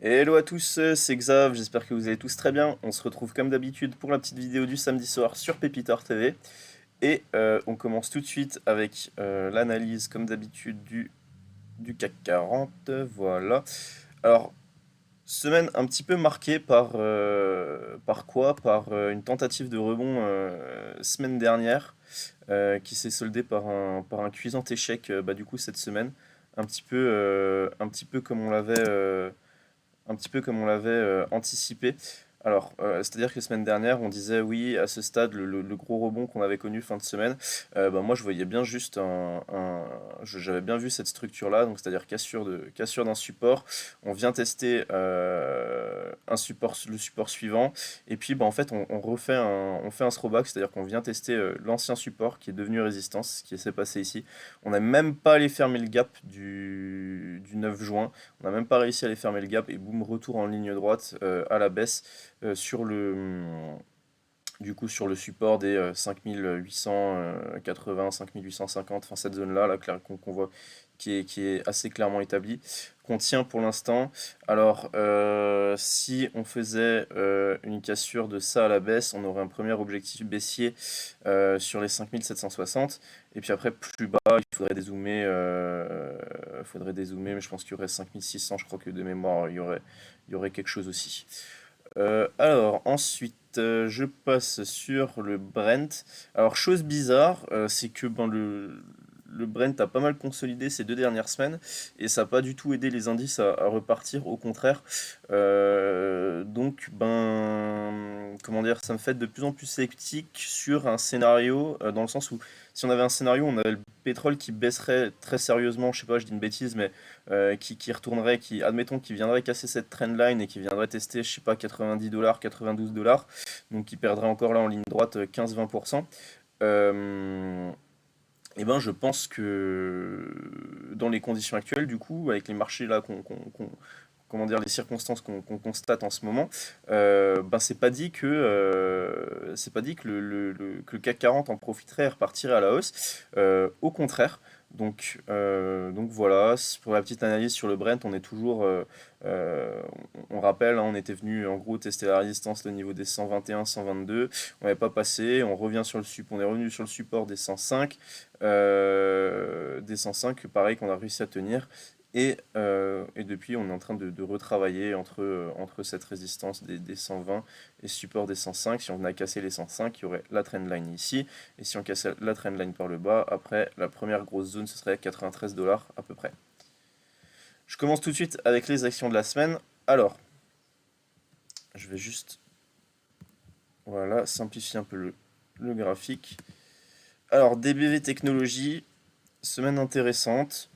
Hello à tous, c'est Xav, j'espère que vous allez tous très bien. On se retrouve comme d'habitude pour la petite vidéo du samedi soir sur Pépitor TV. Et on commence tout de suite avec l'analyse comme d'habitude du CAC 40. Voilà. Alors, semaine un petit peu marquée par quoi? Par une tentative de rebond semaine dernière qui s'est soldée par un cuisant échec du coup cette semaine. Un petit peu comme on l'avait anticipé. Alors, c'est-à-dire que semaine dernière, on disait oui, à ce stade, le gros rebond qu'on avait connu fin de semaine, moi je voyais bien juste j'avais bien vu cette structure-là, donc c'est-à-dire cassure d'un support. On vient tester le support suivant, et puis en fait, on fait un throwback, c'est-à-dire qu'on vient tester l'ancien support qui est devenu résistance, ce qui s'est passé ici. On n'a même pas allé fermer le gap du 9 juin. On n'a même pas réussi à aller fermer le gap et boum, retour en ligne droite à la baisse sur le support des 5880, 5850, enfin cette zone-là, là, qu'on voit qui est assez clairement établie, qu'on tient pour l'instant. Alors, si on faisait une cassure de ça à la baisse, on aurait un premier objectif baissier sur les 5760. Et puis après, plus bas, il faudrait dézoomer, mais je pense qu'il y aurait 5600, je crois que de mémoire, il y aurait quelque chose aussi. Alors, ensuite, je passe sur le Brent. Alors, chose bizarre, c'est que le Brent a pas mal consolidé ces 2 dernières semaines et ça n'a pas du tout aidé les indices à repartir, au contraire. Donc, comment dire, ça me fait de plus en plus sceptique sur un scénario, dans le sens où si on avait un scénario, on avait le pétrole qui baisserait très sérieusement, je sais pas, je dis une bêtise, mais qui retournerait, admettons, qui viendrait casser cette trendline et qui viendrait tester, je sais pas, 90 dollars, 92 dollars, donc qui perdrait encore là en ligne droite 15-20%. Euh, et ben, je pense que dans les conditions actuelles, du coup, avec les marchés là comment dire, les circonstances qu'on constate en ce moment, c'est pas dit que que le CAC 40 en profiterait et repartirait à la hausse. Au contraire. Donc voilà, pour la petite analyse sur le Brent, on est toujours, euh, on rappelle, hein, on était venu en gros tester la résistance, le niveau des 121, 122, on n'avait pas passé, on est revenu sur le support des 105, pareil qu'on a réussi à tenir. Et depuis, on est en train de retravailler entre cette résistance des 120 et support des 105. Si on venait à casser les 105, il y aurait la trendline ici. Et si on cassait la trendline par le bas, après, la première grosse zone, ce serait 93 dollars à peu près. Je commence tout de suite avec les actions de la semaine. Alors, je vais juste, voilà, simplifier un peu le graphique. Alors, DBV Technologies, semaine intéressante.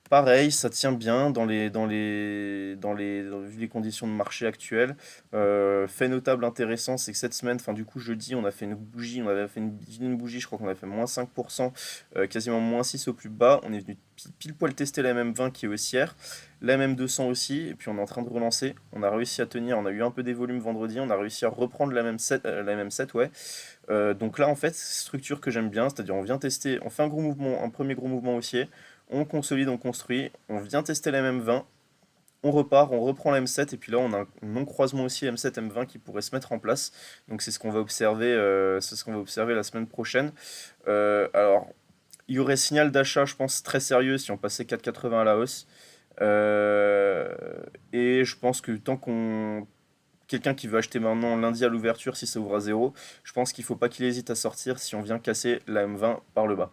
Pareil, ça tient bien vu les conditions de marché actuelles. Fait notable intéressant, c'est que cette semaine, enfin du coup jeudi, on a fait une bougie, on avait fait une bougie, je crois qu'on a fait moins 5%, quasiment moins 6 au plus bas. On est venu pile poil tester la MM20 qui est haussière, la MM200 aussi, et puis on est en train de relancer. On a réussi à tenir, on a eu un peu des volumes vendredi, on a réussi à reprendre la MM7, ouais. Donc là, en fait, structure que j'aime bien, c'est-à-dire on vient tester, on fait un gros mouvement, un premier gros mouvement haussier, on consolide, on construit, on vient tester la M20, on repart, on reprend la M7, et puis là on a un non-croisement aussi M7, M20 qui pourrait se mettre en place. Donc c'est ce qu'on va observer la semaine prochaine. Alors, il y aurait signal d'achat, je pense, très sérieux si on passait 4,80 à la hausse. Euh, et je pense que tant qu'on quelqu'un qui veut acheter maintenant lundi à l'ouverture si ça ouvre à zéro, je pense qu'il ne faut pas qu'il hésite à sortir si on vient casser la M20 par le bas.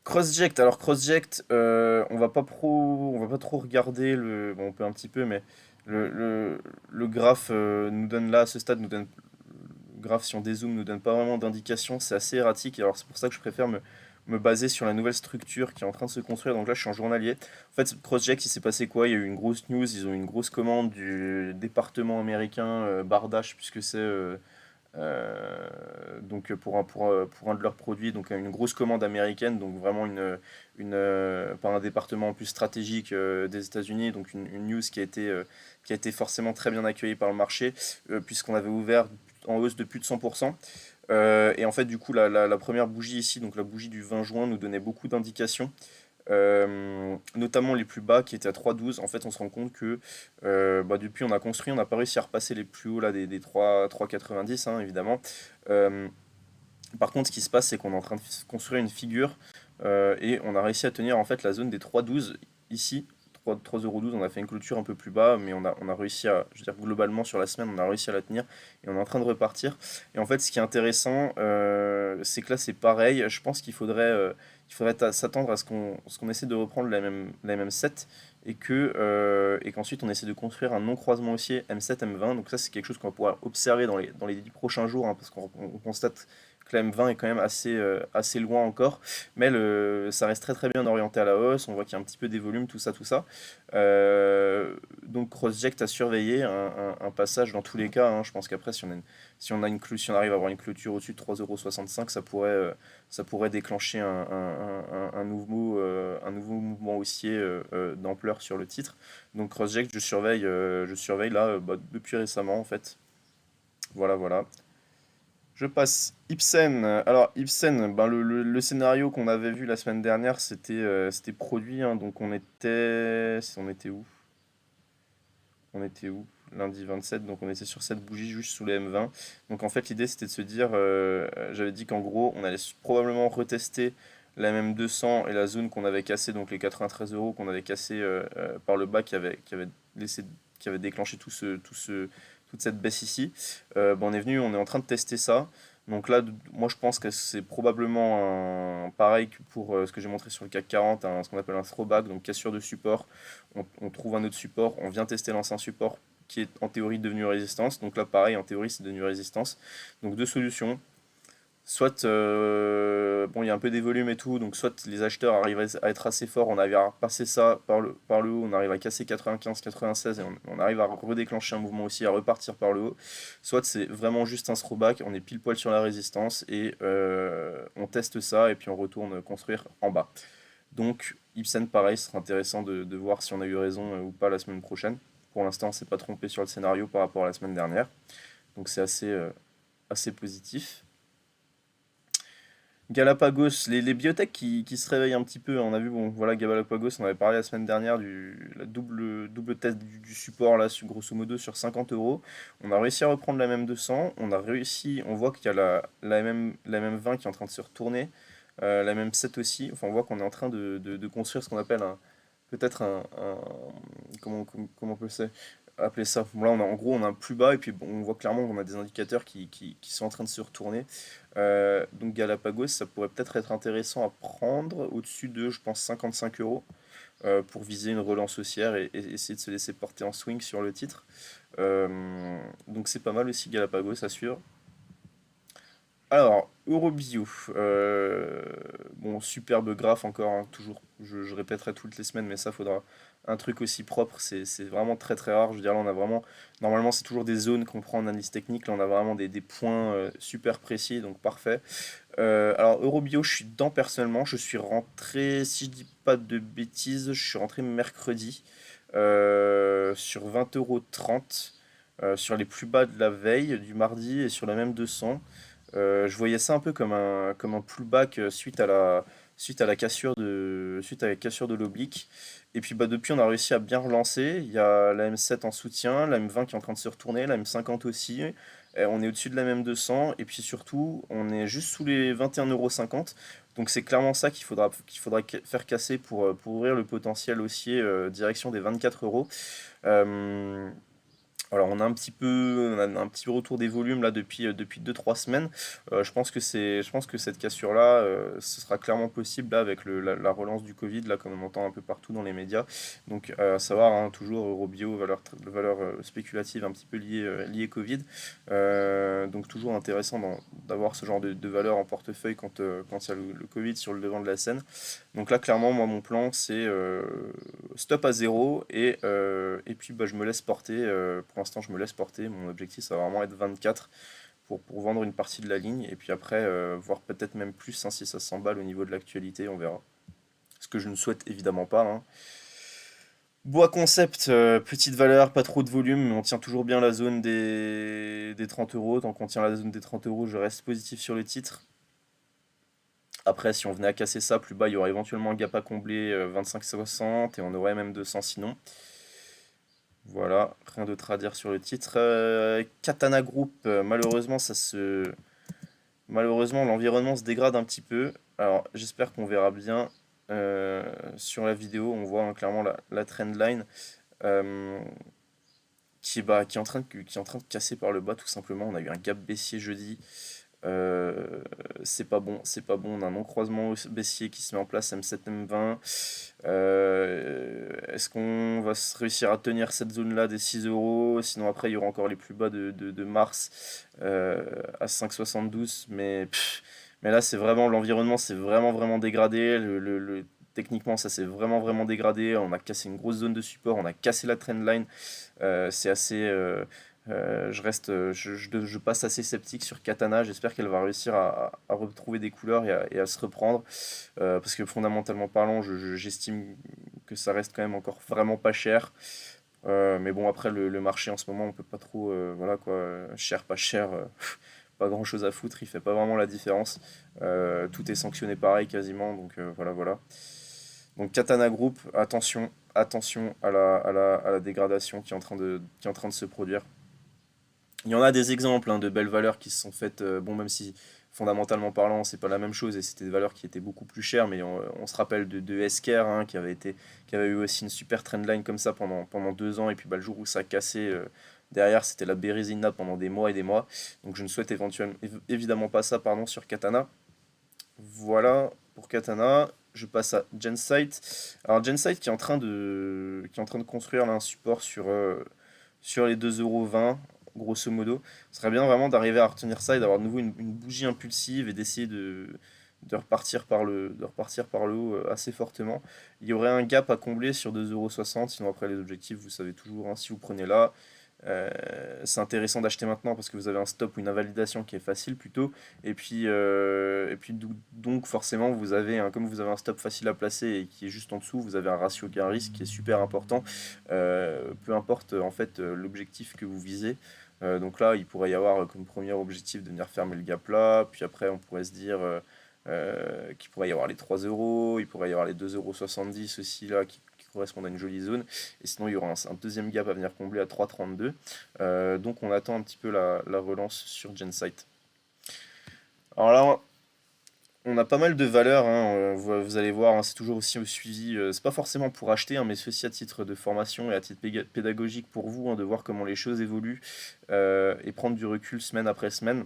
Crossject, alors Crossject, on va pas trop regarder bon, on peut un petit peu, mais le graphe nous donne là, à ce stade, le graphe si on dézoome nous donne pas vraiment d'indication, c'est assez erratique, alors c'est pour ça que je préfère me baser sur la nouvelle structure qui est en train de se construire, donc là je suis en journalier. En fait, Crossject, il s'est passé quoi? Il y a eu une grosse news, ils ont eu une grosse commande du département américain Bardache, puisque c'est donc pour un de leurs produits, donc une grosse commande américaine, donc vraiment par un département en plus stratégique des États-Unis, donc une news qui a été forcément très bien accueillie par le marché, puisqu'on avait ouvert en hausse de plus de 100%. Et en fait, du coup, la première bougie ici, donc la bougie du 20 juin, nous donnait beaucoup d'indications. notamment les plus bas qui étaient à 3,12. En fait, on se rend compte que depuis on a construit, on n'a pas réussi à repasser les plus hauts là, des 3,90 hein, évidemment. Euh, Par contre, ce qui se passe, c'est qu'on est en train de construire une figure et on a réussi à tenir en fait la zone des 3,12 ici. 3,12 €, on a fait une clôture un peu plus bas, mais on a réussi à, je veux dire, globalement sur la semaine, on a réussi à la tenir et on est en train de repartir. Et en fait, ce qui est intéressant, c'est que là, c'est pareil. Je pense qu'il faudrait s'attendre à ce qu'on essaie de reprendre la même 7 et qu'ensuite on essaie de construire un non-croisement haussier M7, M20. Donc ça, c'est quelque chose qu'on va pouvoir observer dans les 10 prochains jours, hein, parce qu'on constate que la M20 est quand même assez loin encore, mais ça reste très très bien orienté à la hausse, on voit qu'il y a un petit peu des volumes, tout ça, tout ça. Donc cross-ject à surveiller, un passage dans tous les cas, hein. Je pense qu'après si on arrive à avoir une clôture au-dessus de 3,65 €, ça pourrait déclencher un nouveau mouvement haussier d'ampleur sur le titre. Donc cross-ject, je surveille là depuis récemment en fait. Voilà, voilà. Je passe Ibsen. Alors Ibsen, ben, le scénario qu'on avait vu la semaine dernière, c'était produit, hein. Donc on était où? On était où? Lundi 27, donc on était sur cette bougie juste sous les M20. Donc en fait l'idée c'était de se dire, j'avais dit qu'en gros on allait probablement retester la MM200 et la zone qu'on avait cassée, donc les 93 euros qu'on avait cassé par le bas qui avait déclenché toute cette baisse ici. On est en train de tester ça. Donc là, moi je pense que c'est probablement pareil que pour ce que j'ai montré sur le CAC 40, ce qu'on appelle un throwback, donc cassure de support. On trouve un autre support, on vient tester l'ancien support qui est en théorie devenu résistance. Donc là, pareil, en théorie, c'est devenu résistance. Donc deux solutions. Soit, bon, il y a un peu des volumes et tout, donc soit les acheteurs arrivent à être assez forts, on arrive à passer ça par le haut, on arrive à casser 95, 96 et on arrive à redéclencher un mouvement aussi, à repartir par le haut. Soit c'est vraiment juste un throwback, on est pile poil sur la résistance et on teste ça et puis on retourne construire en bas. Donc Ibsen, pareil, ce sera intéressant de voir si on a eu raison ou pas la semaine prochaine. Pour l'instant, on s'est pas trompé sur le scénario par rapport à la semaine dernière, donc c'est assez positif. Galapagos, les biotech qui se réveillent un petit peu. On a vu, bon, voilà, Galapagos, on avait parlé la semaine dernière la double test du support, là, grosso modo, sur 50 euros. On a réussi à reprendre la même 200. On voit qu'il y a la même 20 qui est en train de se retourner. La même 7 aussi. Enfin, on voit qu'on est en train de construire ce qu'on appelle peut-être comment on peut appeler ça? Bon, là, en gros, on a un plus bas et puis bon, on voit clairement qu'on a des indicateurs qui sont en train de se retourner. Donc Galapagos, ça pourrait peut-être être intéressant à prendre au-dessus de, je pense, 55 euros pour viser une relance haussière et essayer de se laisser porter en swing sur le titre. Donc c'est pas mal aussi Galapagos, à suivre. Alors, Eurobio, bon, superbe graphe encore, hein, toujours, je répéterai toutes les semaines, mais ça faudra un truc aussi propre, c'est vraiment très très rare. Je veux dire, là on a vraiment, normalement c'est toujours des zones qu'on prend en analyse technique, là on a vraiment des points super précis, donc parfait. Alors, Eurobio, je suis dedans personnellement, je suis rentré, si je dis pas de bêtises, je suis rentré mercredi sur 20,30 € sur les plus bas de la veille, du mardi, et sur la même 200. Je voyais ça un peu comme un pullback suite à la cassure de l'oblique. Et puis depuis, on a réussi à bien relancer. Il y a la M7 en soutien, la M20 qui est en train de se retourner, la M50 aussi. On est au-dessus de la M200. Et puis surtout, on est juste sous les 21,50 €. Donc c'est clairement ça qu'il faudra faire casser pour ouvrir le potentiel haussier direction des 24 euros. Euh, alors on a un petit peu retour des volumes là depuis 2-3 semaines. Je pense que cette cassure-là, ce sera clairement possible là avec la relance du Covid, là comme on entend un peu partout dans les médias. Donc à savoir, hein, toujours Eurobio, valeur spéculative un petit peu liée Covid. Donc toujours intéressant d'avoir ce genre de valeur en portefeuille quand il y a le Covid sur le devant de la scène. Donc là, clairement, moi, mon plan, c'est stop à zéro et puis je me laisse porter. Pour l'instant, je me laisse porter. Mon objectif, ça va vraiment être 24 pour vendre une partie de la ligne et puis après, voir peut-être même plus, hein, si ça s'emballe au niveau de l'actualité, on verra. Ce que je ne souhaite évidemment pas, hein. Bois Concept, petite valeur, pas trop de volume, mais on tient toujours bien la zone des 30 euros. Tant qu'on tient la zone des 30 euros, je reste positif sur le titre. Après, si on venait à casser ça plus bas, il y aurait éventuellement un gap à combler 25,60 et on aurait même 200 sinon. Voilà, rien d'autre à dire sur le titre. Katana Group, malheureusement, l'environnement se dégrade un petit peu. Alors, j'espère qu'on verra bien sur la vidéo. On voit hein, clairement la trendline euh, qui est en train de casser par le bas, tout simplement. On a eu un gap baissier jeudi. C'est pas bon, c'est pas bon. On a un non-croisement baissier qui se met en place, M7, M20. Est-ce qu'on va réussir à tenir cette zone-là des 6 euros? Sinon, après, il y aura encore les plus bas de mars à 5,72. Mais là, c'est vraiment l'environnement, c'est vraiment dégradé. Techniquement, ça s'est vraiment dégradé. On a cassé une grosse zone de support, on a cassé la trendline. C'est assez. Je passe assez sceptique sur Katana. J'espère qu'elle va réussir à retrouver des couleurs et à se reprendre. Parce que fondamentalement parlant, j'estime que ça reste quand même encore vraiment pas cher. Mais bon, après, le marché en ce moment, on peut pas trop. Voilà quoi, cher, pas cher. Pas grand chose à foutre, il fait pas vraiment la différence. Tout est sanctionné pareil quasiment, donc voilà. Donc Katana Group, attention à la dégradation qui est en train de se produire. Il y en a des exemples hein, de belles valeurs qui se sont faites, bon même si fondamentalement parlant c'est pas la même chose et c'était des valeurs qui étaient beaucoup plus chères, mais on se rappelle de Esker hein, qui avait eu aussi une super trendline comme ça pendant 2 ans et puis bah, le jour où ça a cassé derrière c'était la Bérésina pendant des mois et des mois. Donc je ne souhaite évidemment pas ça pardon, sur Katana. Voilà pour Katana. Je passe à Gensight. Alors Gensight qui est en train de construire là, un support sur les 2,20 € grosso modo. Ce serait bien vraiment d'arriver à retenir ça et d'avoir de nouveau une bougie impulsive et d'essayer de repartir par le haut assez fortement. Il y aurait un gap à combler sur 2,60 €, sinon après les objectifs, vous savez toujours, hein, si vous prenez là, c'est intéressant d'acheter maintenant parce que vous avez un stop ou une invalidation qui est facile plutôt. Donc forcément, comme vous avez un stop facile à placer et qui est juste en dessous, vous avez un ratio gain-risque qui est super important. Peu importe en fait l'objectif que vous visez. Donc là, il pourrait y avoir comme premier objectif de venir fermer le gap là. Puis après, on pourrait se dire qu'il pourrait y avoir les 3 euros, il pourrait y avoir les 2,70 € aussi là qui correspondent à une jolie zone. Et sinon, il y aura un deuxième gap à venir combler à 3,32. Donc on attend un petit peu la relance sur Gensight. Alors là, on a pas mal de valeurs, hein, vous allez voir, hein, c'est toujours aussi au suivi. C'est pas forcément pour acheter, hein, mais c'est aussi à titre de formation et à titre pédagogique pour vous, hein, de voir comment les choses évoluent et prendre du recul semaine après semaine.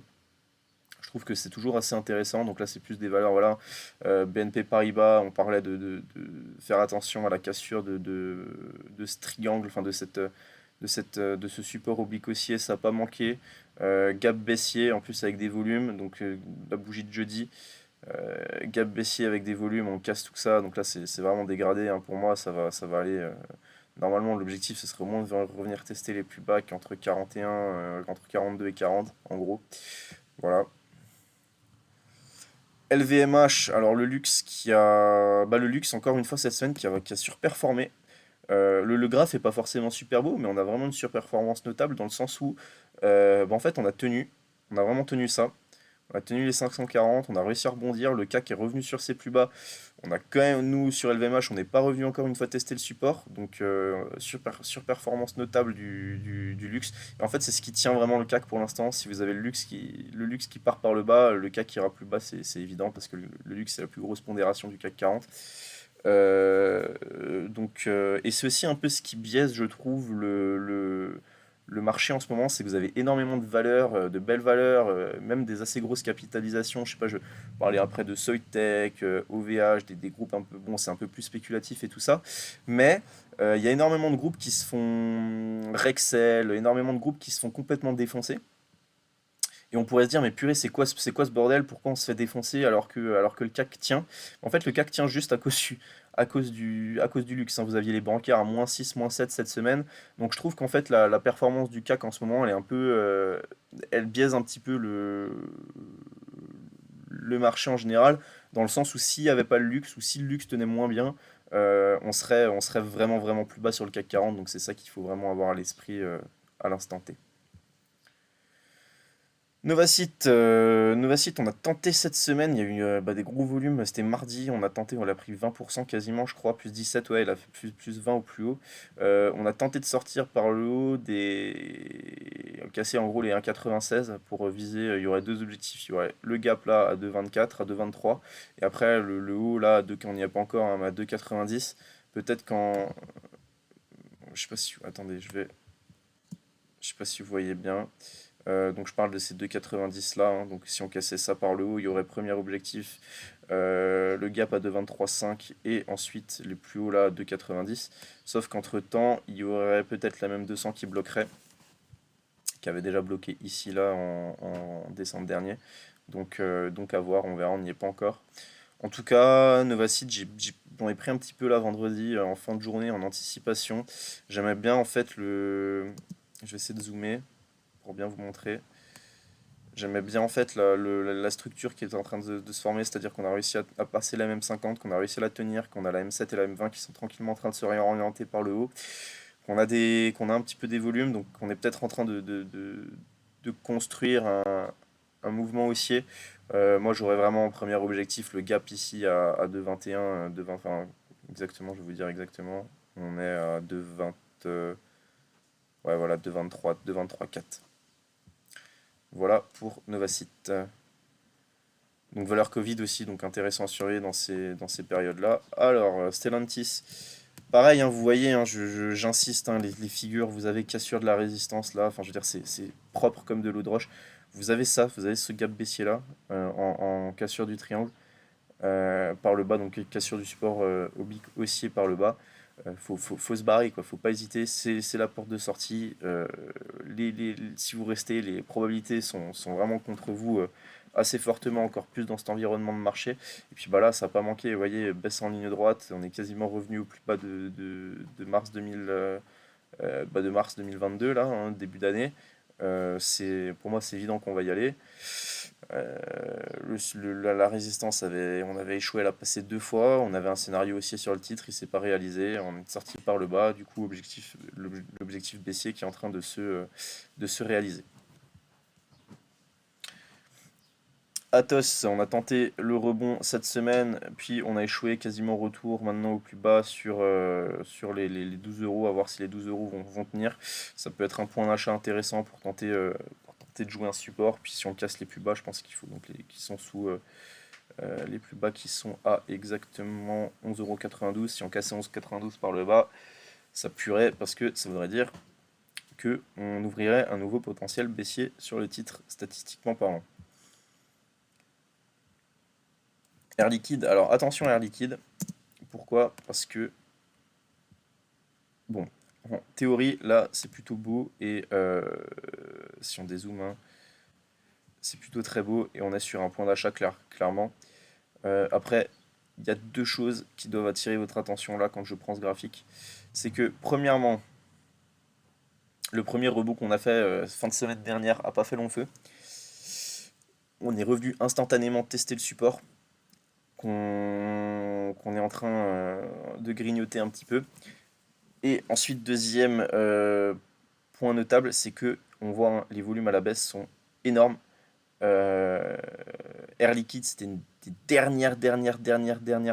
Je trouve que c'est toujours assez intéressant. Donc là, c'est plus des valeurs, voilà. BNP Paribas, on parlait de faire attention à la cassure de ce triangle, enfin de ce support oblique haussier, ça n'a pas manqué. Gap baissier, en plus avec des volumes, donc la bougie de jeudi. Gap baissier avec des volumes, on casse tout ça. Donc là, c'est vraiment dégradé. Hein. Pour moi, ça va aller. Normalement, l'objectif, ce serait au moins de revenir tester les plus bas qu'entre 41, entre 42 et 40, en gros. Voilà. LVMH, alors le luxe le luxe encore une fois cette semaine qui a surperformé. Le graphe est pas forcément super beau, mais on a vraiment une surperformance notable dans le sens où en fait on a vraiment tenu ça. On a tenu les 540, on a réussi à rebondir, le CAC est revenu sur ses plus bas. On a quand même, nous, sur LVMH, on n'est pas revenu encore une fois tester le support. Donc, surperformance notable du luxe. Et en fait, c'est ce qui tient vraiment le CAC pour l'instant. Si vous avez le luxe qui part par le bas, le CAC ira plus bas, c'est évident, parce que le luxe, c'est la plus grosse pondération du CAC 40. Et c'est aussi un peu ce qui biaise, je trouve, le marché en ce moment, c'est que vous avez énormément de valeurs, de belles valeurs, même des assez grosses capitalisations. Je sais pas, je parlais après de Soitec, OVH, des groupes un peu, bon, c'est un peu plus spéculatif et tout ça, mais il y a énormément de groupes qui se font Rexel, énormément de groupes qui se font complètement défoncer. Et on pourrait se dire, mais purée, c'est quoi ce bordel? Pourquoi on se fait défoncer alors que le CAC tient? En fait, le CAC tient juste à cause du luxe. Hein. Vous aviez les bancaires à -6, -7 cette semaine. Donc je trouve qu'en fait, la performance du CAC en ce moment, elle est un peu. Elle biaise un petit peu le marché en général, dans le sens où s'il n'y avait pas le luxe, ou si le luxe tenait moins bien, on serait vraiment plus bas sur le CAC 40. Donc c'est ça qu'il faut vraiment avoir à l'esprit à l'instant T. Novacite, on a tenté cette semaine, il y a eu des gros volumes, c'était mardi, on a tenté, on l'a pris 20% quasiment, je crois, plus 17, ouais, il a fait plus 20 au plus haut. On a tenté de sortir par le haut casser en gros les 1,96 pour viser, il y aurait deux objectifs, il y aurait le gap là à 2,24, à 2,23, et après le haut là, on n'y est pas encore, hein, à 2,90, peut-être quand... Je sais pas si... Attendez, je sais pas si vous voyez bien. Donc je parle de ces 2,90 là, hein. Donc si on cassait ça par le haut, il y aurait premier objectif, le gap à 2,23,5 et ensuite les plus hauts là à 2,90. Sauf qu'entre temps, il y aurait peut-être la même 200 qui bloquerait, qui avait déjà bloqué ici là en décembre dernier. Donc à voir, on verra, on n'y est pas encore. En tout cas, Novacid, j'en ai pris un petit peu là vendredi en fin de journée en anticipation. J'aimais bien en fait le. Je vais essayer de zoomer pour bien vous montrer. J'aimais bien en fait la structure qui est en train de se former, c'est-à-dire qu'on a réussi à passer la M50, qu'on a réussi à la tenir, qu'on a la M7 et la M20 qui sont tranquillement en train de se réorienter par le haut, qu'on a un petit peu des volumes, donc on est peut-être en train de construire un mouvement haussier. Moi j'aurais vraiment en premier objectif le gap ici à 2,21, 2,20, enfin exactement, je vais vous dire exactement, on est à 2,20, ouais voilà, 2,23, 2,23,4. Voilà pour Novacite. Donc valeur Covid aussi, donc intéressant à surveiller dans ces périodes-là. Alors, Stellantis, pareil, hein, vous voyez, hein, j'insiste, hein, les figures, vous avez cassure de la résistance là, enfin je veux dire, c'est propre comme de l'eau de roche. Vous avez ça, vous avez ce gap baissier là, en cassure du triangle, par le bas, donc cassure du support oblique haussier par le bas. Faut se barrer, quoi, faut pas hésiter, c'est la porte de sortie. Si vous restez, les probabilités sont vraiment contre vous assez fortement, encore plus dans cet environnement de marché. Et puis bah là, ça n'a pas manqué, vous voyez, baisse en ligne droite, on est quasiment revenu au plus bas de mars 2000, de mars 2022, là, hein, début d'année. Pour moi, c'est évident qu'on va y aller. La résistance, on avait échoué à la passer deux fois. On avait un scénario aussi sur le titre, il s'est pas réalisé. On est sorti par le bas. Du coup, l'objectif baissier qui est en train de se réaliser. Atos, on a tenté le rebond cette semaine, puis on a échoué quasiment au retour maintenant au plus bas sur les 12 euros, à voir si les 12 euros vont tenir. Ça peut être un point d'achat intéressant pour tenter de jouer un support. Puis si on casse les plus bas, je pense qu'il faut donc qui sont sous les plus bas qui sont à exactement 11,92 €. Si on cassait 11,92 € par le bas, ça puerait parce que ça voudrait dire que on ouvrirait un nouveau potentiel baissier sur le titre statistiquement parlant. Air Liquide, alors attention à Air Liquide, pourquoi? Parce que, bon, en théorie, là, c'est plutôt beau, et si on dézoome, hein, c'est plutôt très beau, et on est sur un point d'achat clairement. Après, il y a deux choses qui doivent attirer votre attention là quand je prends ce graphique. C'est que, premièrement, le premier rebond qu'on a fait fin de semaine dernière a pas fait long feu. On est revenu instantanément tester le support, qu'on est en train de grignoter un petit peu. Et ensuite, deuxième point notable, c'est que on voit, hein, les volumes à la baisse sont énormes. Euh, Air Liquide, c'était une des dernières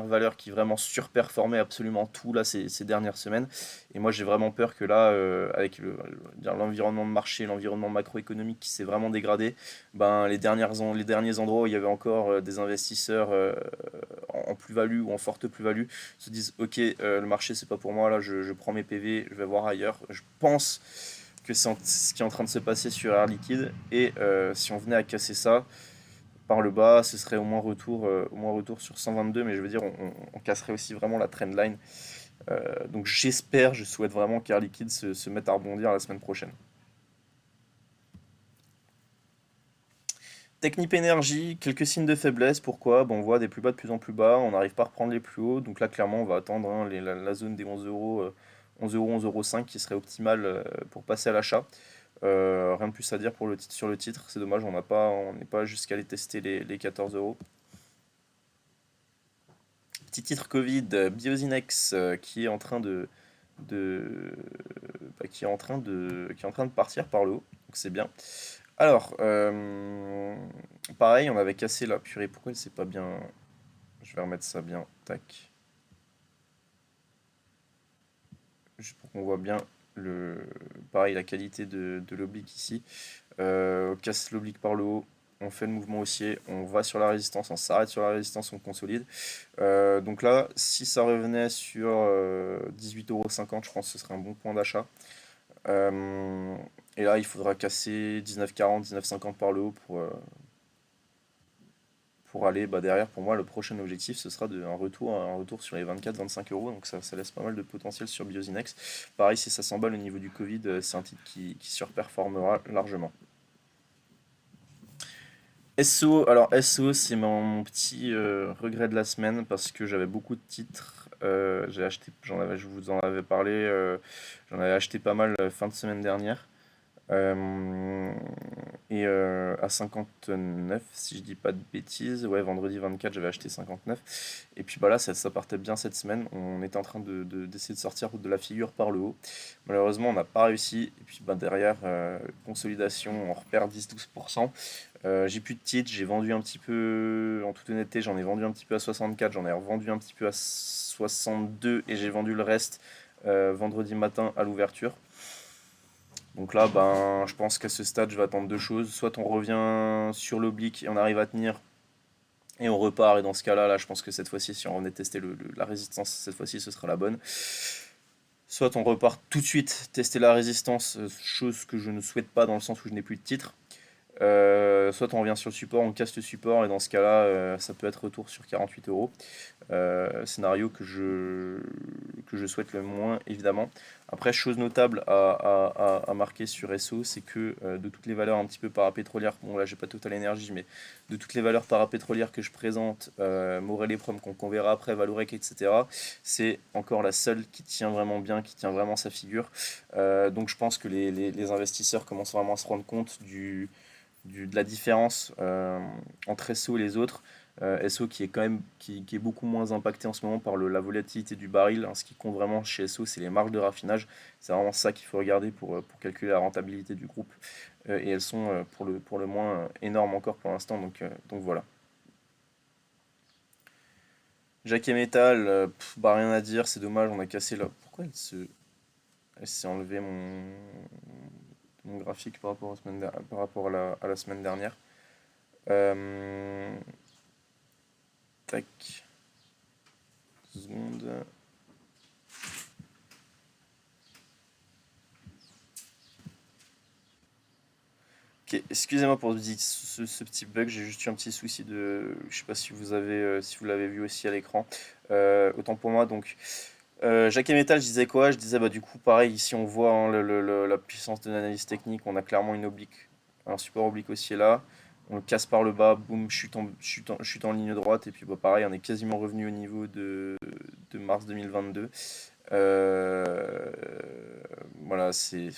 valeurs qui vraiment surperformait absolument tout là ces dernières semaines. Et moi, j'ai vraiment peur que là, avec l'environnement de marché, l'environnement macroéconomique qui s'est vraiment dégradé, ben, les derniers endroits où il y avait encore des investisseurs en plus-value ou en forte plus-value se disent ok, le marché c'est pas pour moi, là je prends mes PV, je vais voir ailleurs. Je pense que c'est ce qui est en train de se passer sur Air Liquide, et si on venait à casser ça par le bas, ce serait au moins retour sur 122, mais je veux dire, on casserait aussi vraiment la trendline. Donc je souhaite vraiment qu'Air Liquide se mette à rebondir la semaine prochaine. Technip Energy, quelques signes de faiblesse. Pourquoi? Bon, on voit des plus bas de plus en plus bas, on n'arrive pas à reprendre les plus hauts. Donc là, clairement, on va attendre, hein, la zone des 11 euros, 11 euros, 11,05 € qui serait optimale pour passer à l'achat. Rien de plus à dire sur le titre. C'est dommage, on n'est pas jusqu'à aller tester les 14 euros. Petit titre Covid, Biosinex, qui est en train de, bah, qui est en train de partir par le haut. Donc c'est bien. Alors, pareil, on avait cassé la purée. Pourquoi elle s'est pas bien... Je vais remettre ça bien. Tac. Juste pour qu'on voit bien le... Pareil, la qualité de l'oblique ici. On casse l'oblique par le haut. On fait le mouvement haussier, on va sur la résistance, on s'arrête sur la résistance, on consolide. Donc là, si ça revenait sur 18,50 €, je pense que ce serait un bon point d'achat. Euh, et là, il faudra casser 19,40, 19,50 par le haut pour aller derrière. Pour moi, le prochain objectif, ce sera un retour sur les 24-25 €. Donc ça laisse pas mal de potentiel sur Biosinex. Pareil, si ça s'emballe au niveau du Covid, c'est un titre qui surperformera largement. SO, alors SO, c'est mon petit regret de la semaine parce que j'avais beaucoup de titres. J'ai acheté, je vous en avais parlé, j'en avais acheté pas mal fin de semaine dernière. Euh, à 59, si je dis pas de bêtises, ouais, vendredi 24, j'avais acheté 59. Et puis bah là, ça partait bien cette semaine. On était en train d'essayer de sortir de la figure par le haut. Malheureusement, on n'a pas réussi. Et puis bah, derrière, consolidation, on repère 10-12%. J'ai plus de titres, j'ai vendu un petit peu, en toute honnêteté, j'en ai vendu un petit peu à 64, j'en ai revendu un petit peu à 62 et j'ai vendu le reste vendredi matin à l'ouverture. Donc là, ben, je pense qu'à ce stade, je vais attendre deux choses. Soit on revient sur l'oblique et on arrive à tenir et on repart. Et dans ce cas-là, je pense que cette fois-ci, si on revenait tester la résistance, cette fois-ci, ce sera la bonne. Soit on repart tout de suite tester la résistance, chose que je ne souhaite pas dans le sens où je n'ai plus de titre. Soit on revient sur le support, on casse le support et dans ce cas-là, ça peut être retour sur 48 €. Scénario que je souhaite le moins évidemment. Après, chose notable à marquer sur SO, c'est que de toutes les valeurs un petit peu parapétrolières, bon là j'ai pas Total Energy, mais de toutes les valeurs parapétrolières que je présente, Morel et Prom qu'on verra après, Valorec, etc., c'est encore la seule qui tient vraiment bien, qui tient vraiment sa figure. Donc je pense que les investisseurs commencent vraiment à se rendre compte de la différence entre SO et les autres. SO qui est quand même qui est beaucoup moins impacté en ce moment par la volatilité du baril. Hein. Ce qui compte vraiment chez SO, c'est les marges de raffinage. C'est vraiment ça qu'il faut regarder pour calculer la rentabilité du groupe. Et elles sont pour le moins énormes encore pour l'instant. Donc voilà. Jacques Metal, bah rien à dire, c'est dommage, on a cassé là. Pourquoi elle s'est enlevée mon graphique par rapport, par rapport à la semaine dernière? Euh, Tac, seconde. Ok, excusez-moi pour ce petit bug, j'ai juste eu un petit souci de... Je sais pas si vous avez, si vous l'avez vu aussi à l'écran. Autant pour moi, donc... Jacques et Metal, je disais quoi? Je disais, bah du coup, pareil, ici on voit hein, la puissance de l'analyse technique, on a clairement une oblique, un support oblique aussi là. On le casse par le bas, boum, chute en ligne droite, et puis bah, pareil, on est quasiment revenu au niveau de mars 2022. Euh, voilà, c'est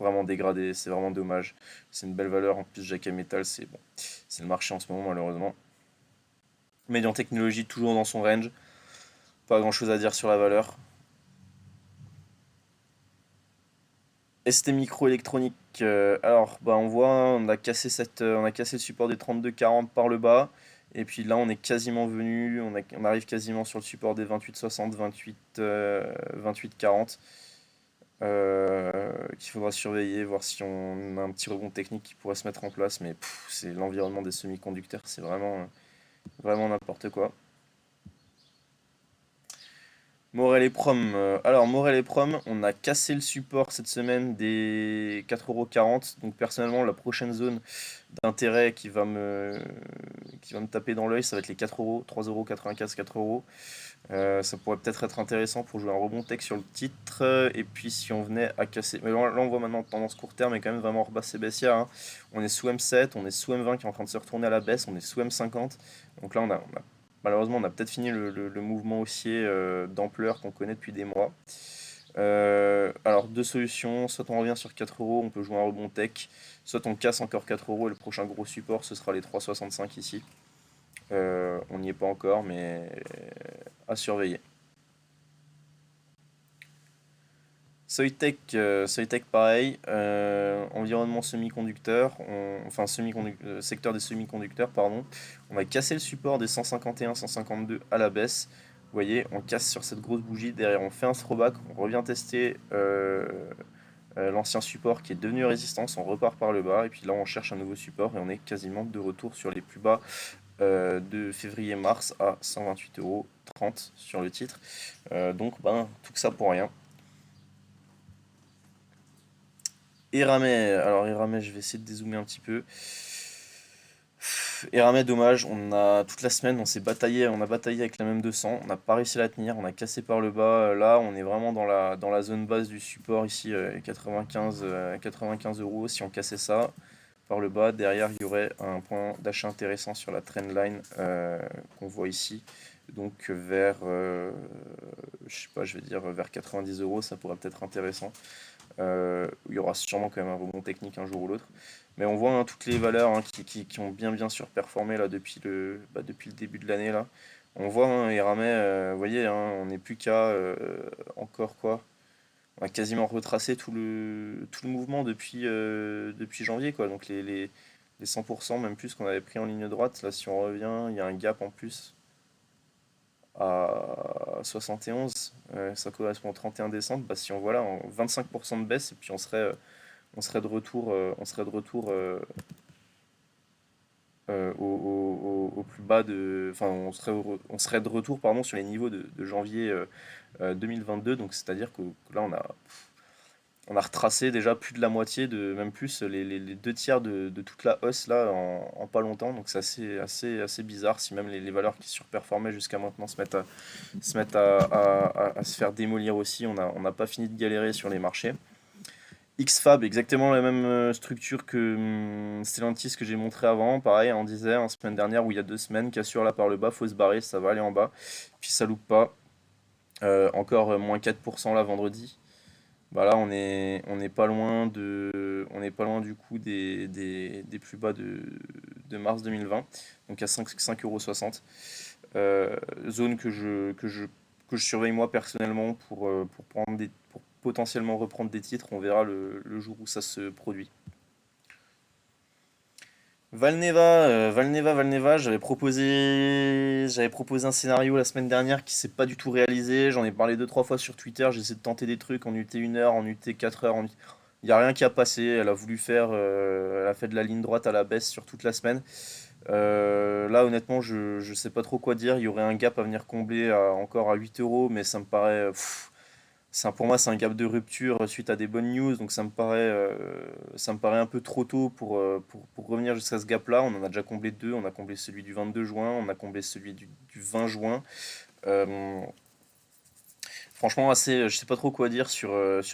vraiment dégradé, c'est vraiment dommage. C'est une belle valeur. En plus, Jacques Metal, c'est bon, c'est le marché en ce moment, malheureusement. Médian Technologie, toujours dans son range. Pas grand chose à dire sur la valeur. ST Microélectronique, alors bah on voit, hein, on a cassé le support des 32,40 par le bas. Et puis là, on est quasiment venu, on arrive quasiment sur le support des 28,60, 28,40. Qu'il faudra surveiller, voir si on a un petit rebond technique qui pourrait se mettre en place, mais c'est l'environnement des semi-conducteurs, c'est vraiment n'importe quoi. Morel et Prom, alors Morel et Prom, on a cassé le support cette semaine des 4,40 €, donc personnellement la prochaine zone d'intérêt qui va me taper dans l'œil, ça va être les 4 euros, 3,95 €, 4 €. Ça pourrait peut-être être intéressant pour jouer un rebond tech sur le titre. Et puis si on venait à casser. Mais là, on voit maintenant tendance court terme et quand même vraiment rebassé baissière. Hein. On est sous M7, on est sous M20 qui est en train de se retourner à la baisse, on est sous M50. Donc là, malheureusement, on a peut-être fini le mouvement haussier d'ampleur qu'on connaît depuis des mois. Alors, deux solutions. Soit on revient sur 4 euros, on peut jouer un rebond tech. Soit on casse encore 4 euros et le prochain gros support, ce sera les 3,65 ici. On n'y est pas encore, mais à surveiller. Soitec pareil, environnement semi-conducteur, enfin secteur des semi-conducteurs, pardon. On a cassé le support des 151, 152 à la baisse. Vous voyez, on casse sur cette grosse bougie, derrière on fait un throwback, on revient tester l'ancien support qui est devenu résistance, on repart par le bas, et puis là on cherche un nouveau support, et on est quasiment de retour sur les plus bas de février-mars à 128,30 € sur le titre. Donc ben, tout ça pour rien. Eramet, alors Eramet, je vais essayer de dézoomer un petit peu. Eramet, dommage, on a toute la semaine, on a bataillé avec la même 200, on n'a pas réussi à la tenir, on a cassé par le bas. Là, on est vraiment dans la zone basse du support ici, 95, 95 euros. Si on cassait ça par le bas, derrière, il y aurait un point d'achat intéressant sur la trendline qu'on voit ici. Donc vers, je sais pas, je vais dire vers 90 euros, ça pourrait peut-être intéressant. Il y aura sûrement quand même un rebond technique un jour ou l'autre. Mais on voit hein, toutes les valeurs hein, qui ont bien surperformé là, depuis le début de l'année. Là. On voit, hein, Eramet, vous voyez, hein, on n'est plus qu'à encore quoi. On a quasiment retracé tout le mouvement depuis janvier. Quoi. Donc les 100%, même plus qu'on avait pris en ligne droite. Là, si on revient, il y a un gap en plus à 71. Ça correspond au 31 décembre. Bah, si on voit là, 25% de baisse, et puis on serait de retour, au plus bas enfin, on serait de retour, pardon, sur les niveaux de janvier 2022. Donc, c'est-à-dire que là, on a retracé déjà plus de la moitié, même plus, les deux tiers de toute la hausse là en pas longtemps. Donc, c'est assez bizarre si même les valeurs qui surperformaient jusqu'à maintenant se mettent à se faire démolir aussi. On n'a pas fini de galérer sur les marchés. XFAB, exactement la même structure que Stellantis que j'ai montré avant. Pareil, on disait en semaine dernière ou il y a 2 semaines, cassure là par le bas, faut se barrer, ça va aller en bas. Puis ça loupe pas. Encore moins 4% là vendredi. Bah là, on n'est pas loin du coup des plus bas de mars 2020, donc à 5,60 €. Zone que je surveille moi personnellement pour potentiellement reprendre des titres. On verra le jour où ça se produit. Valneva, j'avais proposé un scénario la semaine dernière qui s'est pas du tout réalisé. J'en ai parlé deux trois fois sur Twitter. J'ai essayé de tenter des trucs en UT 1 heure, en UT 4 heures. Il n'y a rien qui a passé. Elle a fait de la ligne droite à la baisse sur toute la semaine. Là, honnêtement, je sais pas trop quoi dire. Il y aurait un gap à venir combler encore à 8 euros, mais ça me paraît. Pour moi, c'est un gap de rupture suite à des bonnes news, donc ça me paraît un peu trop tôt pour revenir jusqu'à ce gap-là. On en a déjà comblé deux. On a comblé celui du 22 juin, on a comblé celui du 20 juin. Euh, Franchement, je sais pas trop quoi dire sur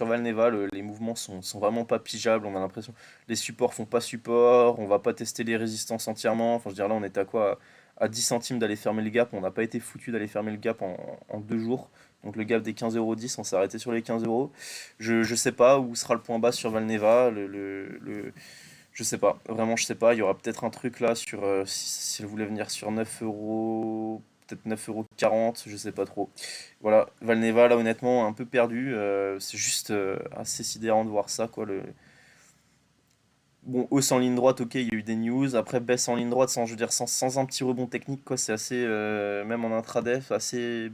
Valneva. Les mouvements sont vraiment pas pigeables. On a l'impression les supports font pas support. On va pas tester les résistances entièrement. Enfin, je veux dire, là, on était à quoi? À 10 centimes d'aller fermer le gap. On n'a pas été foutu d'aller fermer le gap en 2 jours. Donc, le gap des 15,10 €, on s'est arrêté sur les 15 euros. Je sais pas où sera le point bas sur Valneva. Je sais pas. Vraiment, je sais pas. Il y aura peut-être un truc là si elle voulait venir sur 9 euros. Peut-être 9,40 €, je sais pas trop. Voilà, Valneva, là, honnêtement, un peu perdu. C'est juste assez sidérant de voir ça, quoi. Bon, hausse en ligne droite, ok, il y a eu des news. Après, baisse en ligne droite, sans, je veux dire, sans un petit rebond technique, quoi. C'est assez, même en intraday, assez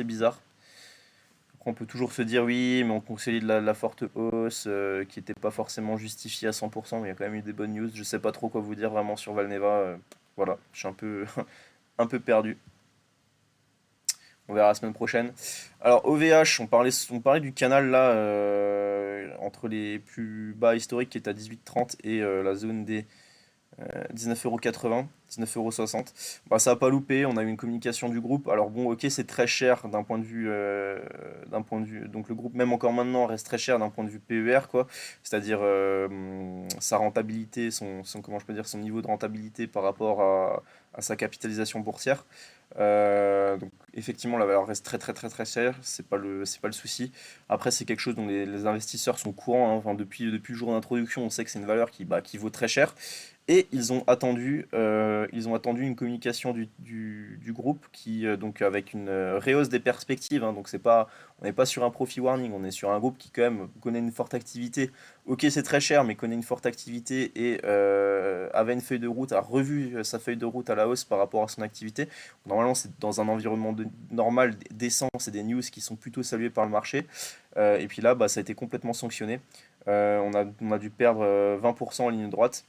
bizarre. Après, on peut toujours se dire oui, mais on consolide la forte hausse qui n'était pas forcément justifiée à 100%, mais il y a quand même eu des bonnes news. Je sais pas trop quoi vous dire vraiment sur Valneva. Voilà, je suis un peu, un peu perdu. On verra la semaine prochaine. Alors OVH, on parlait du canal là entre les plus bas historiques qui est à 18,30 et la zone des 19,80 €, 19,60 €. Bah, ça n'a pas loupé, on a eu une communication du groupe. Alors bon, ok, c'est très cher d'un point de vue. Donc le groupe, même encore maintenant, reste très cher d'un point de vue PER, quoi. C'est-à-dire sa rentabilité, comment je peux dire, son niveau de rentabilité par rapport à sa capitalisation boursière. Donc effectivement, la valeur reste très très très très chère, c'est pas le souci. Après, c'est quelque chose dont les investisseurs sont courants, hein. Enfin, depuis le jour d'introduction, on sait que c'est une valeur qui vaut très cher. Et ils ont attendu une communication du groupe qui, donc avec une rehausse des perspectives, hein, donc on n'est pas sur un profit warning, on est sur un groupe qui quand même connaît une forte activité. Ok, c'est très cher, mais connaît une forte activité et avait une feuille de route, a revu sa feuille de route à la hausse par rapport à son activité. Normalement, c'est dans un environnement normal, décent, c'est des news qui sont plutôt saluées par le marché. Et puis là, bah, ça a été complètement sanctionné. On a dû perdre 20% en ligne droite.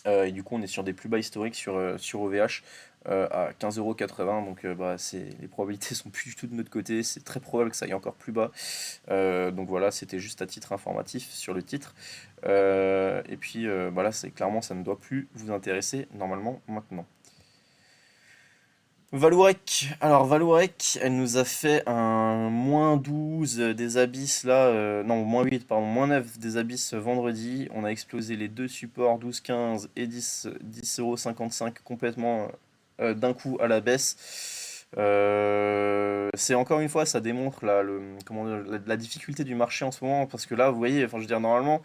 Et du coup, on est sur des plus bas historiques sur OVH à 15,80 €. Donc, bah, les probabilités sont plus du tout de notre côté. C'est très probable que ça aille encore plus bas. Donc voilà, c'était juste à titre informatif sur le titre. Et puis, bah là, clairement, ça ne doit plus vous intéresser normalement maintenant. Valourec. Alors Valourec, elle nous a fait un -12 des abysses là, non -8 pardon, -9 des abysses vendredi. On a explosé les deux supports 12,15 et 10,55 € complètement d'un coup à la baisse. C'est encore une fois, ça démontre comment dire, la difficulté du marché en ce moment parce que là, vous voyez, enfin je veux dire normalement,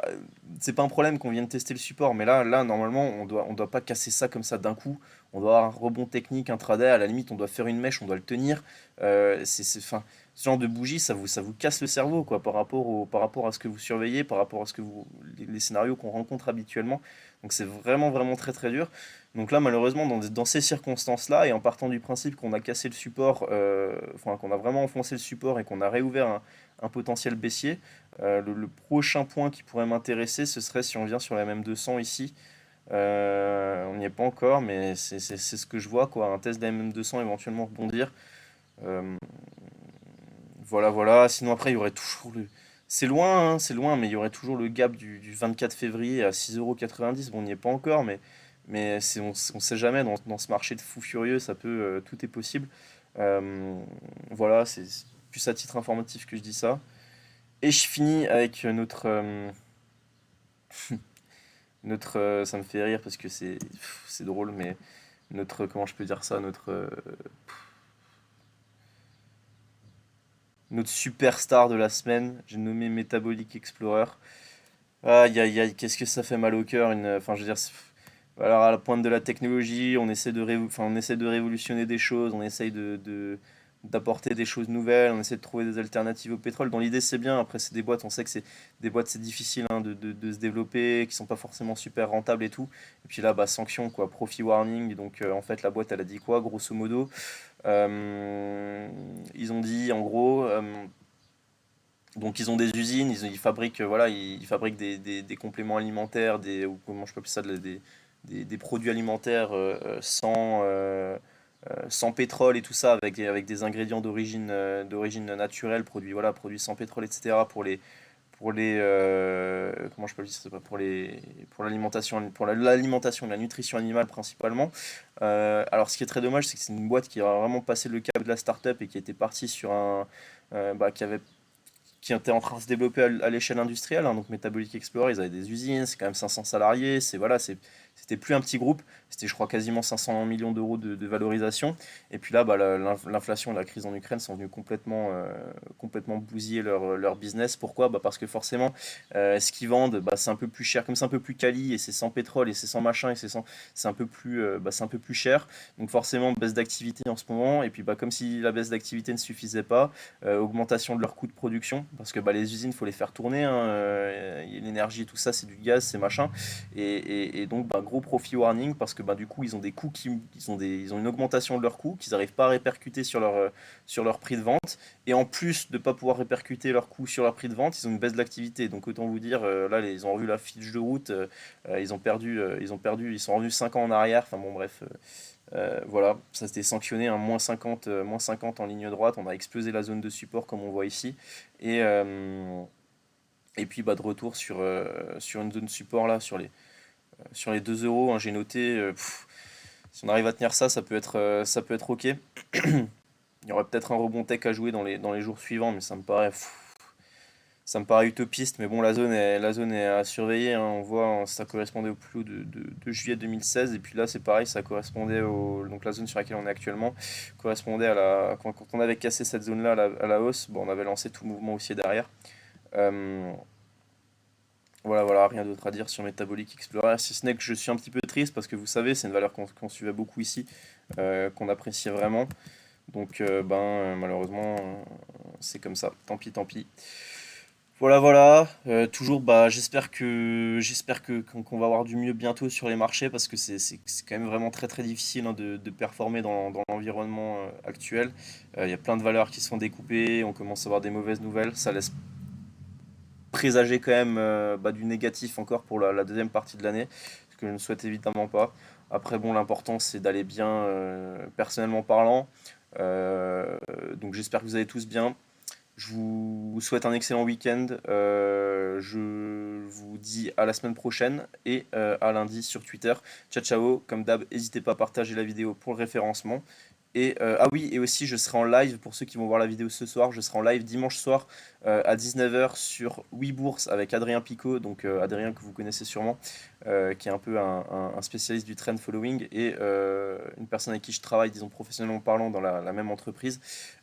euh, c'est pas un problème qu'on vienne tester le support, mais là normalement on doit pas casser ça comme ça d'un coup. On doit avoir un rebond technique intraday, à la limite, on doit faire une mèche, on doit le tenir. Enfin, ce genre de bougie, ça vous casse le cerveau, quoi, par rapport à ce que vous surveillez, par rapport à les scénarios qu'on rencontre habituellement. Donc c'est vraiment, vraiment très, très dur. Donc là, malheureusement, dans ces circonstances-là, et en partant du principe qu'on a cassé le support, enfin, qu'on a vraiment enfoncé le support et qu'on a réouvert un potentiel baissier, le prochain point qui pourrait m'intéresser, ce serait si on vient sur la MM 200 ici. On n'y est pas encore, mais c'est ce que je vois, quoi. Un test d'AMM200 éventuellement rebondir. Euh, voilà, voilà. Sinon, après, il y aurait toujours le. C'est loin, hein, c'est loin, mais il y aurait toujours le gap du 24 février à 6,90 €. Bon, on n'y est pas encore, mais on sait jamais dans ce marché de fou furieux, tout est possible. Euh, voilà, c'est plus à titre informatif que je dis ça. Et je finis avec ça me fait rire parce que c'est drôle, mais comment je peux dire ça, notre superstar de la semaine, j'ai nommé Metabolic Explorer. Aïe aïe aïe, qu'est-ce que ça fait mal au cœur, enfin je veux dire, alors à la pointe de la technologie, on essaie de révolutionner des choses, on essaye d'apporter des choses nouvelles, on essaie de trouver des alternatives au pétrole. Dans l'idée c'est bien, après c'est des boîtes, on sait que c'est des boîtes c'est difficile hein, de se développer, qui sont pas forcément super rentables et tout. Et puis là, bah sanction quoi, profit warning, donc en fait la boîte elle a dit quoi, grosso modo? Ils ont dit en gros, donc ils ont des usines, ils fabriquent, voilà, ils fabriquent des compléments alimentaires, ou comment je peux appeler ça, des produits alimentaires sans pétrole et tout ça, avec des ingrédients d'origine naturelle, produits sans pétrole, etc. Comment je peux le dire, c'est pas pour l'alimentation, la nutrition animale principalement. Alors ce qui est très dommage, c'est que c'est une boîte qui a vraiment passé le cap de la start-up et qui était partie sur qui était en train de se développer à l'échelle industrielle, hein. Donc Metabolic Explorer, ils avaient des usines, c'est quand même 500 salariés, c'était plus un petit groupe, c'était je crois quasiment 500 millions d'euros de valorisation. Et puis là, bah, l'inflation et la crise en Ukraine sont venues complètement bousiller leur business. Pourquoi? Bah, parce que forcément, ce qu'ils vendent, bah, c'est un peu plus cher, comme c'est un peu plus quali et c'est sans pétrole et c'est sans machin et c'est un peu plus cher. Donc forcément, baisse d'activité en ce moment. Et puis bah, comme si la baisse d'activité ne suffisait pas, augmentation de leurs coûts de production, parce que bah, les usines, il faut les faire tourner, hein, l'énergie, tout ça, c'est du gaz, c'est machin. Et donc, bah, gros profit warning, parce que bah, du coup, ils ont des coûts ils ont une augmentation de leurs coûts qu'ils n'arrivent pas à répercuter sur leur prix de vente. Et en plus de ne pas pouvoir répercuter leurs coûts sur leur prix de vente, ils ont une baisse de l'activité. Donc autant vous dire, là, ils ont revu la fiche de route, ils sont revenus 5 ans en arrière. Enfin bon, bref, voilà, ça s'était sanctionné, un -50 en ligne droite, on a explosé la zone de support comme on voit ici. Et, euh, et puis bah, de retour sur une zone support là, sur les 2 €, hein, j'ai noté, si on arrive à tenir ça, ça peut être ok. Il y aurait peut-être un rebond tech à jouer dans les jours suivants, mais ça me paraît utopiste, mais bon, la zone est à surveiller, hein. On voit, hein, ça correspondait au plus haut de juillet 2016, et puis là, c'est pareil, ça correspondait donc la zone sur laquelle on est actuellement, correspondait quand on avait cassé cette zone-là à la hausse, bon, on avait lancé tout le mouvement haussier derrière. Euh, Voilà, voilà, rien d'autre à dire sur Metabolic Explorer, si ce n'est que je suis un petit peu triste parce que vous savez, c'est une valeur qu'on suivait beaucoup ici, qu'on appréciait vraiment. Donc, malheureusement, c'est comme ça. Tant pis, tant pis. Voilà, voilà. Toujours, j'espère qu'on va avoir du mieux bientôt sur les marchés parce que c'est quand même vraiment très très difficile, hein, de performer dans l'environnement actuel. Il y a plein de valeurs qui se sont découpées, on commence à avoir des mauvaises nouvelles. Ça laisse présager quand même, du négatif encore pour la deuxième partie de l'année, ce que je ne souhaite évidemment pas. Après, bon, l'important c'est d'aller bien, personnellement parlant. Euh, donc j'espère que vous allez tous bien. Je vous souhaite un excellent week-end. Je vous dis à la semaine prochaine et à lundi sur Twitter. Ciao, ciao. Comme d'hab, n'hésitez pas à partager la vidéo pour le référencement. Et ah oui, et aussi je serai en live pour ceux qui vont voir la vidéo ce soir. Je serai en live dimanche soir à 19 h sur WeBourse avec Adrien Picot, donc Adrien que vous connaissez sûrement, qui est un peu un spécialiste du trend following et une personne avec qui je travaille, disons professionnellement parlant, dans la même entreprise.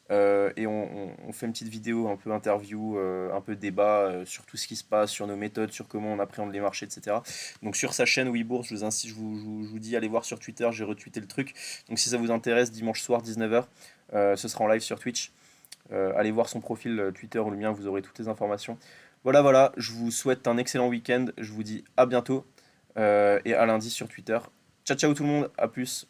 Et on fait une petite vidéo un peu interview, un peu débat sur tout ce qui se passe, sur nos méthodes, sur comment on appréhende les marchés, etc. Donc sur sa chaîne WeBourse, je vous insiste, je vous dis allez voir sur Twitter, j'ai retweeté le truc. Donc si ça vous intéresse, dimanche soir 19 h, ce sera en live sur Twitch. Allez voir son profil Twitter ou le mien, vous aurez toutes les informations. Voilà, voilà, je vous souhaite un excellent week-end. Je vous dis à bientôt et à lundi sur Twitter. Ciao, ciao tout le monde, à plus.